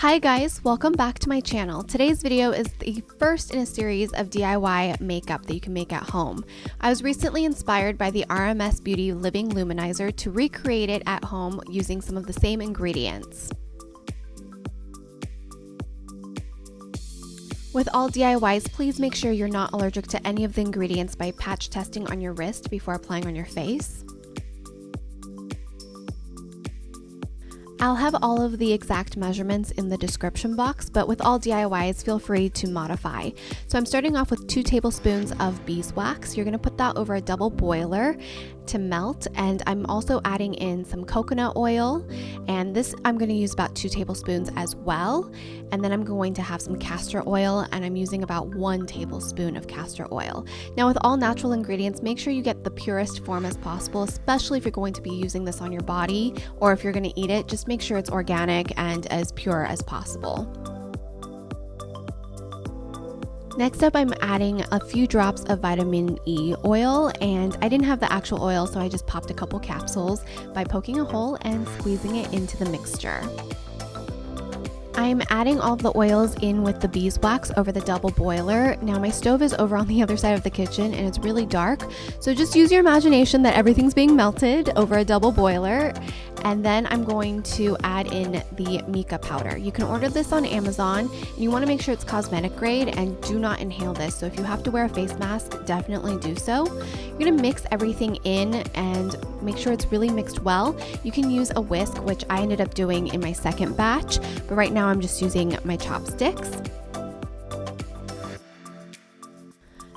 Hi guys, welcome back to my channel. Today's video is the first in a series of DIY makeup that you can make at home. I was recently inspired by the RMS Beauty Living Luminizer to recreate it at home using some of the same ingredients. With all DIYs, please make sure you're not allergic to any of the ingredients by patch testing on your wrist before applying on your face. I'll have all of the exact measurements in the description box, but with all DIYs, feel free to modify. So I'm starting off with 2 tablespoons of beeswax. You're going to put that over a double boiler to melt, and I'm also adding in some coconut oil, and this I'm going to use about 2 tablespoons as well. And then I'm going to have some castor oil, and I'm using about 1 tablespoon of castor oil. Now with all natural ingredients, make sure you get the purest form as possible, especially if you're going to be using this on your body or if you're going to eat it. Just make sure it's organic and as pure as possible. Next up, I'm adding a few drops of vitamin E oil, and I didn't have the actual oil, so I just popped a couple capsules by poking a hole and squeezing it into the mixture. I'm adding all the oils in with the beeswax over the double boiler. Now my stove is over on the other side of the kitchen and it's really dark, so just use your imagination that everything's being melted over a double boiler. And then I'm going to add in the mica powder. You can order this on Amazon, and you want to make sure it's cosmetic grade and do not inhale this. So if you have to wear a face mask, definitely do so. You're going to mix everything in and make sure it's really mixed well. You can use a whisk, which I ended up doing in my second batch, but right now I'm just using my chopsticks.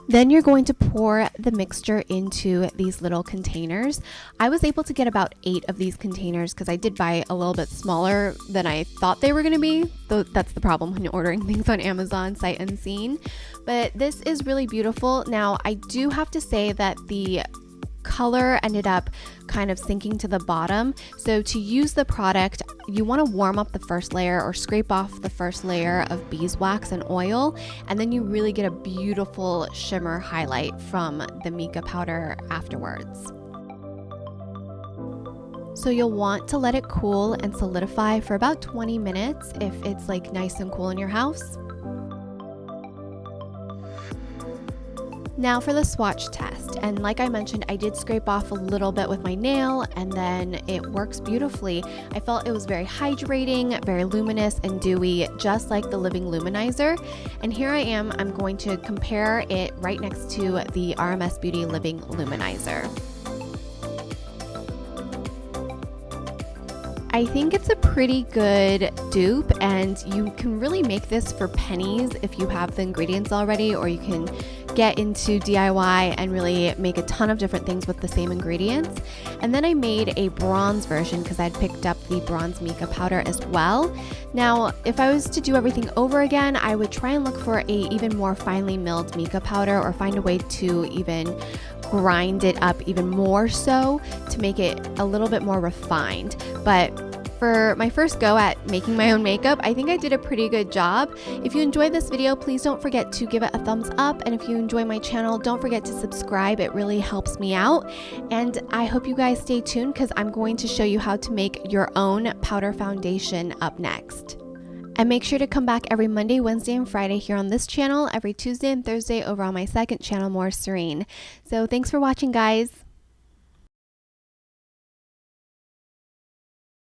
Then you're going to pour the mixture into these little containers. I was able to get about 8 of these containers because I did buy a little bit smaller than I thought they were going to be. Though that's the problem when you're ordering things on Amazon sight unseen. But this is really beautiful. Now I do have to say that the color ended up kind of sinking to the bottom. So to use the product, you want to warm up the first layer or scrape off the first layer of beeswax and oil, and then you really get a beautiful shimmer highlight from the mica powder afterwards. So you'll want to let it cool and solidify for about 20 minutes if it's like nice and cool in your house. Now for the swatch test, and like I mentioned, I did scrape off a little bit with my nail and then it works beautifully. I felt it was very hydrating, very luminous and dewy, just like the Living Luminizer. And here I am, I'm going to compare it right next to the RMS Beauty Living Luminizer. I think it's a pretty good dupe, and you can really make this for pennies if you have the ingredients already, or you can get into DIY and really make a ton of different things with the same ingredients. And then I made a bronze version because I'd picked up the bronze mica powder as well. Now, if I was to do everything over again, I would try and look for a even more finely milled mica powder, or find a way to even grind it up even more so to make it a little bit more refined. But for my first go at making my own makeup, I think I did a pretty good job. If you enjoyed this video, please don't forget to give it a thumbs up. And if you enjoy my channel, don't forget to subscribe. It really helps me out. And I hope you guys stay tuned because I'm going to show you how to make your own powder foundation up next. And make sure to come back every Monday, Wednesday, and Friday here on this channel, every Tuesday and Thursday over on my second channel, More Serein. So thanks for watching, guys.